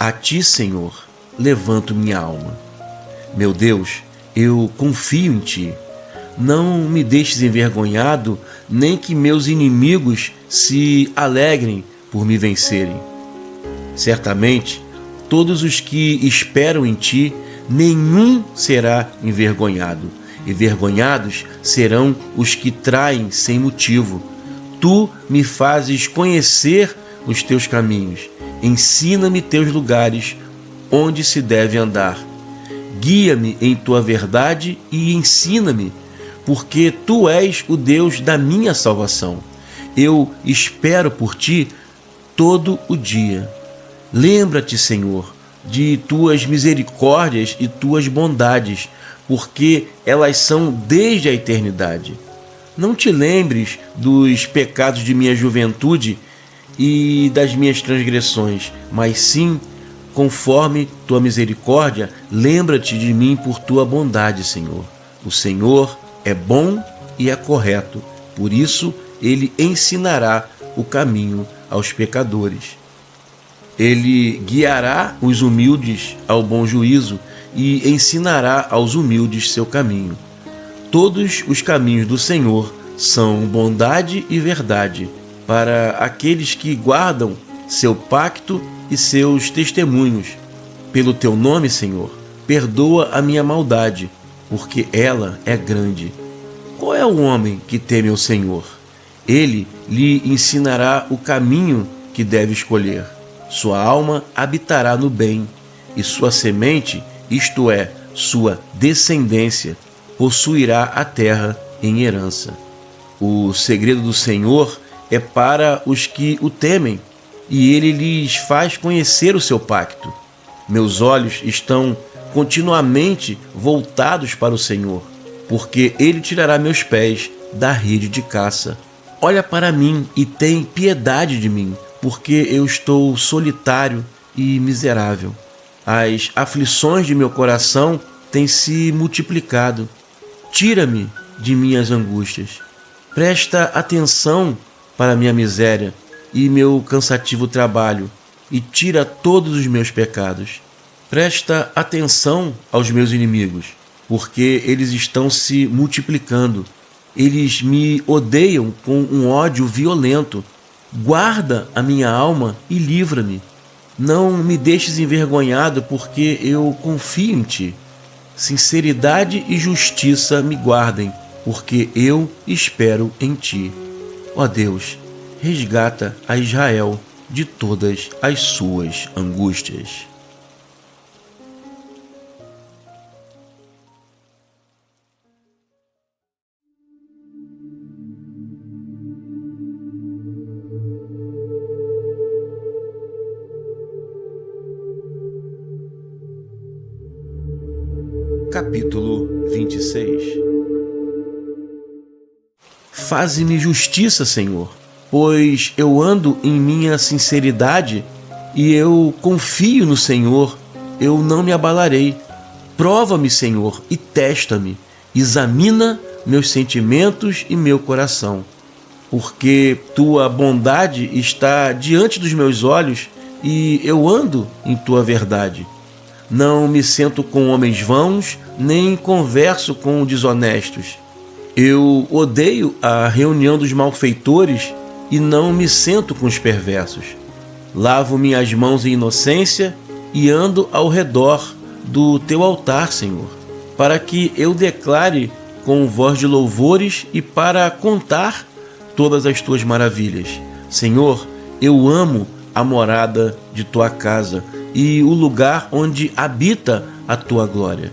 A ti, Senhor, levanto minha alma. Meu Deus, eu confio em ti. Não me deixes envergonhado, nem que meus inimigos se alegrem por me vencerem. Certamente, todos os que esperam em ti, nenhum será envergonhado. Envergonhados serão os que traem sem motivo. Tu me fazes conhecer os teus caminhos. Ensina-me teus lugares, onde se deve andar. Guia-me em tua verdade e ensina-me, porque tu és o Deus da minha salvação. Eu espero por ti todo o dia. Lembra-te, Senhor, de tuas misericórdias e tuas bondades, porque elas são desde a eternidade. Não te lembres dos pecados de minha juventude e das minhas transgressões, mas sim, conforme tua misericórdia, lembra-te de mim por tua bondade, Senhor. O Senhor é bom e é correto, por isso ele ensinará o caminho aos pecadores. Ele guiará os humildes ao bom juízo e ensinará aos humildes seu caminho. Todos os caminhos do Senhor são bondade e verdade para aqueles que guardam seu pacto e seus testemunhos. Pelo teu nome, Senhor, perdoa a minha maldade, porque ela é grande. Qual é o homem que teme ao Senhor? Ele lhe ensinará o caminho que deve escolher. Sua alma habitará no bem, e sua semente, isto é, sua descendência, possuirá a terra em herança. O segredo do Senhor é para os que o temem, e ele lhes faz conhecer o seu pacto. Meus olhos estão continuamente voltados para o Senhor, porque ele tirará meus pés da rede de caça. Olha para mim e tem piedade de mim, porque eu estou solitário e miserável. As aflições de meu coração têm se multiplicado. Tira-me de minhas angústias. Presta atenção para minha miséria e meu cansativo trabalho, e tira todos os meus pecados. Presta atenção aos meus inimigos, porque eles estão se multiplicando. Eles me odeiam com um ódio violento. Guarda a minha alma e livra-me. Não me deixes envergonhado, porque eu confio em ti. Sinceridade e justiça me guardem, porque eu espero em ti. Ó Deus, resgata a Israel de todas as suas angústias. Capítulo 26. Faze-me justiça, Senhor, pois eu ando em minha sinceridade e eu confio no Senhor, eu não me abalarei. Prova-me, Senhor, e testa-me, examina meus sentimentos e meu coração, porque tua bondade está diante dos meus olhos e eu ando em tua verdade. Não me sento com homens vãos, nem converso com desonestos. Eu odeio a reunião dos malfeitores e não me sento com os perversos. Lavo minhas mãos em inocência e ando ao redor do teu altar, Senhor, para que eu declare com voz de louvores e para contar todas as tuas maravilhas. Senhor, eu amo a morada de tua casa e o lugar onde habita a tua glória.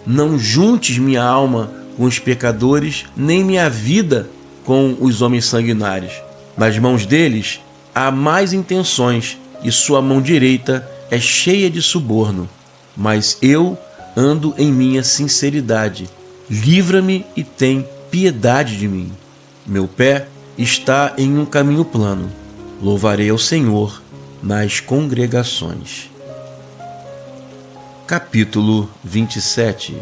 Não juntes minha alma com os pecadores, nem minha vida com os homens sanguinários. Nas mãos deles há más intenções e sua mão direita é cheia de suborno. Mas eu ando em minha sinceridade. Livra-me e tem piedade de mim. Meu pé está em um caminho plano. Louvarei ao Senhor nas congregações. Capítulo 27.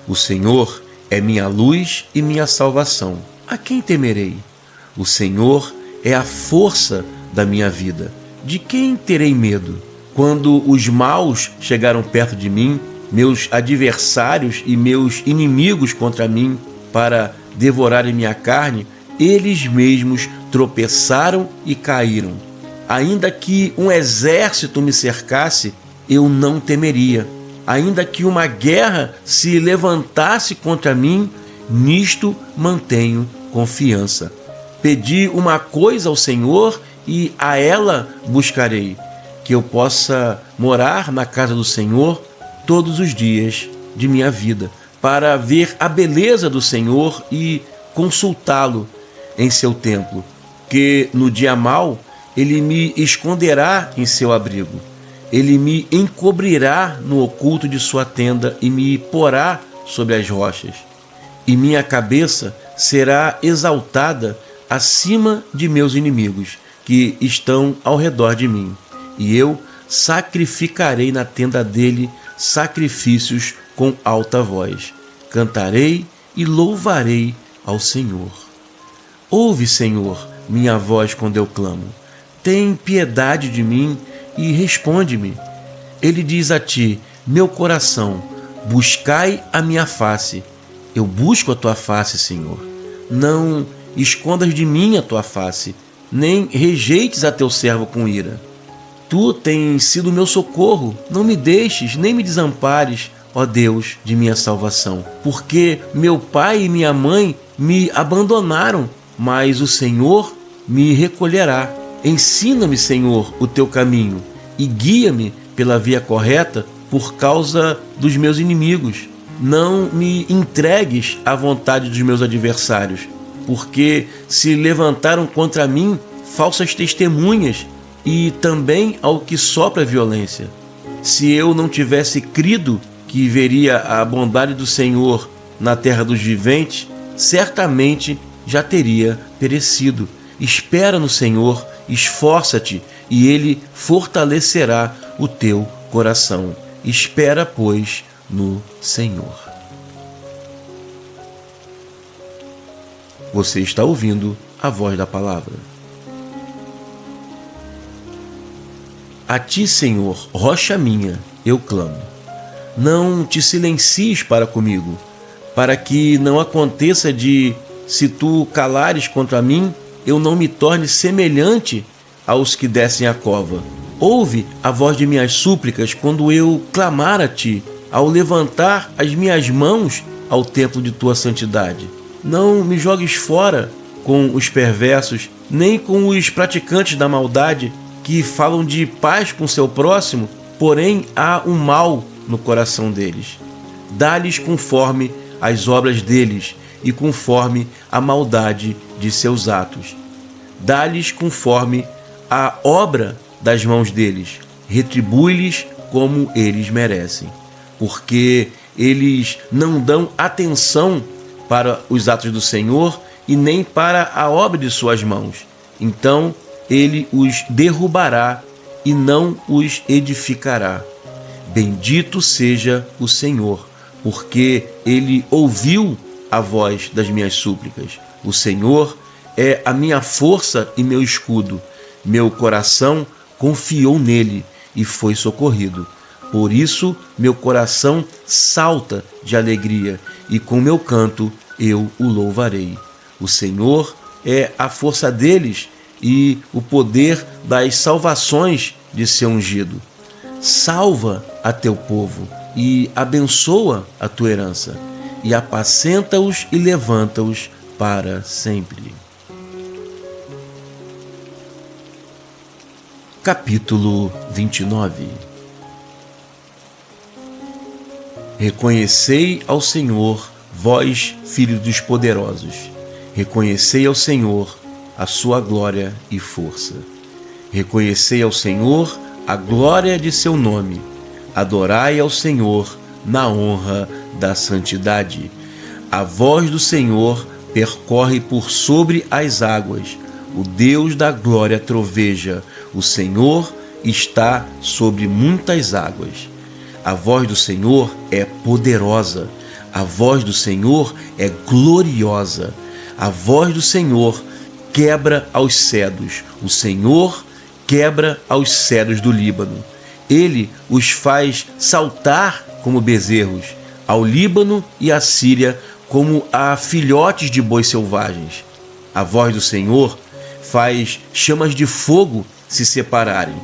O Senhor é minha luz e minha salvação. A quem temerei? O Senhor é a força da minha vida. De quem terei medo? Quando os maus chegaram perto de mim, meus adversários e meus inimigos contra mim, para devorarem minha carne, eles mesmos tropeçaram e caíram. Ainda que um exército me cercasse, eu não temeria. Ainda que uma guerra se levantasse contra mim, nisto mantenho confiança. Pedi uma coisa ao Senhor e a ela buscarei, que eu possa morar na casa do Senhor todos os dias de minha vida, para ver a beleza do Senhor e consultá-lo em seu templo, que no dia mau ele me esconderá em seu abrigo. Ele me encobrirá no oculto de sua tenda e me porá sobre as rochas. E minha cabeça será exaltada acima de meus inimigos, que estão ao redor de mim. E eu sacrificarei na tenda dele sacrifícios com alta voz. Cantarei e louvarei ao Senhor. Ouve, Senhor, minha voz quando eu clamo. Tem piedade de mim e responde-me. Ele diz a ti, meu coração, buscai a minha face. Eu busco a tua face, Senhor. Não escondas de mim a tua face, nem rejeites a teu servo com ira. Tu tens sido meu socorro, não me deixes, nem me desampares, ó Deus de minha salvação. Porque meu pai e minha mãe me abandonaram, mas o Senhor me recolherá. Ensina-me, Senhor, o teu caminho e guia-me pela via correta por causa dos meus inimigos. Não me entregues à vontade dos meus adversários, porque se levantaram contra mim falsas testemunhas e também ao que sopra violência. Se eu não tivesse crido que veria a bondade do Senhor na terra dos viventes, certamente já teria perecido. Espera no Senhor, esforça-te e Ele fortalecerá o teu coração. Espera, pois, no Senhor. Você está ouvindo a voz da palavra. A ti, Senhor, rocha minha, eu clamo. Não te silencies para comigo, para que não aconteça se tu calares contra mim, eu não me torne semelhante aos que descem a cova. Ouve a voz de minhas súplicas quando eu clamar a ti, ao levantar as minhas mãos ao templo de tua santidade. Não me jogues fora com os perversos, nem com os praticantes da maldade, que falam de paz com seu próximo, porém há um mal no coração deles. Dá-lhes conforme as obras deles e conforme a maldade de seus atos. Dá-lhes conforme a obra das mãos deles. Retribui-lhes como eles merecem, porque eles não dão atenção para os atos do Senhor e nem para a obra de suas mãos. Então ele os derrubará e não os edificará. Bendito seja o Senhor, porque ele ouviu a voz das minhas súplicas. O Senhor é a minha força e meu escudo. Meu coração confiou nele e foi socorrido. Por isso meu coração salta de alegria e com meu canto eu o louvarei. O Senhor é a força deles e o poder das salvações de seu ungido. Salva a teu povo e abençoa a tua herança, e apacenta-os e levanta-os para sempre. Capítulo 29. Reconhecei ao Senhor, vós, filhos dos poderosos. Reconhecei ao Senhor a sua glória e força. Reconhecei ao Senhor a glória de seu nome. Adorai ao Senhor na honra da santidade. A voz do Senhor percorre por sobre as águas. O Deus da glória troveja. O Senhor está sobre muitas águas. A voz do Senhor é poderosa. A voz do Senhor é gloriosa. A voz do Senhor quebra aos cedros. O Senhor quebra aos cedros do Líbano. Ele os faz saltar como bezerros, ao Líbano e à Síria como a filhotes de bois selvagens. A voz do Senhor faz chamas de fogo se separarem.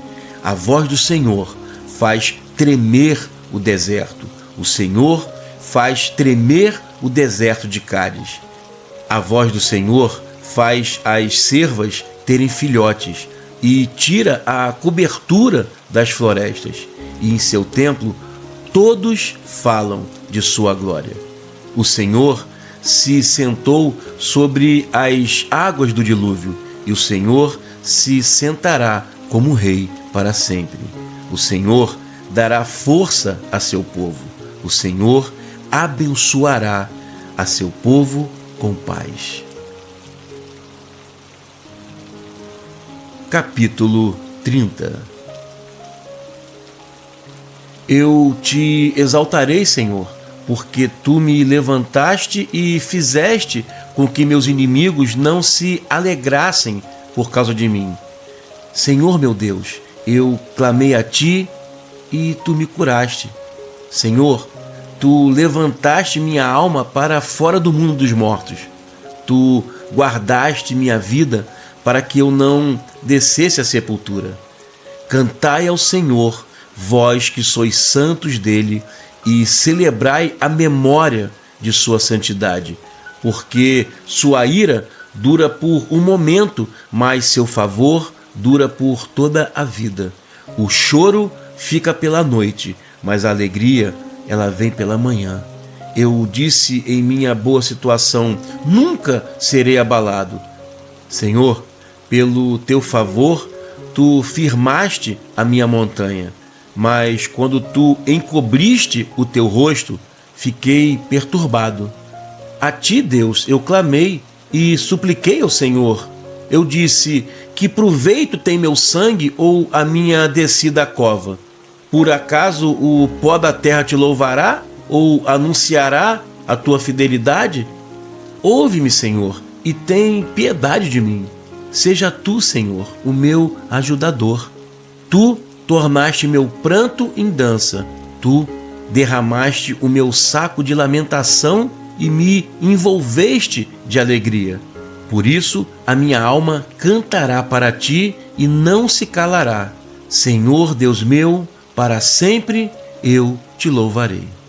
A voz do Senhor faz tremer o deserto. O Senhor faz tremer o deserto de Cádiz. A voz do Senhor faz as cervas terem filhotes e tira a cobertura das florestas. E em seu templo todos falam de sua glória. O Senhor se sentou sobre as águas do dilúvio, e o Senhor se sentará como rei para sempre. O Senhor dará força a seu povo. O Senhor abençoará a seu povo com paz. Capítulo 30. Eu te exaltarei, Senhor, porque tu me levantaste e fizeste com que meus inimigos não se alegrassem por causa de mim. Senhor meu Deus, eu clamei a ti e tu me curaste. Senhor, tu levantaste minha alma para fora do mundo dos mortos. Tu guardaste minha vida para que eu não descesse à sepultura. Cantai ao Senhor, vós que sois santos dele, e celebrai a memória de sua santidade, porque sua ira dura por um momento, mas seu favor dura por toda a vida. O choro fica pela noite, mas a alegria, ela vem pela manhã. Eu disse em minha boa situação, nunca serei abalado. Senhor, pelo teu favor, tu firmaste a minha montanha, mas quando tu encobriste o teu rosto, fiquei perturbado. A ti, Deus, eu clamei e supliquei ao Senhor. Eu disse, que proveito tem meu sangue ou a minha descida à cova? Por acaso o pó da terra te louvará ou anunciará a tua fidelidade? Ouve-me, Senhor, e tem piedade de mim. Seja tu, Senhor, o meu ajudador. Tu tornaste meu pranto em dança. Tu derramaste o meu saco de lamentação e me envolveste de alegria. Por isso a minha alma cantará para ti e não se calará. Senhor Deus meu, para sempre eu te louvarei.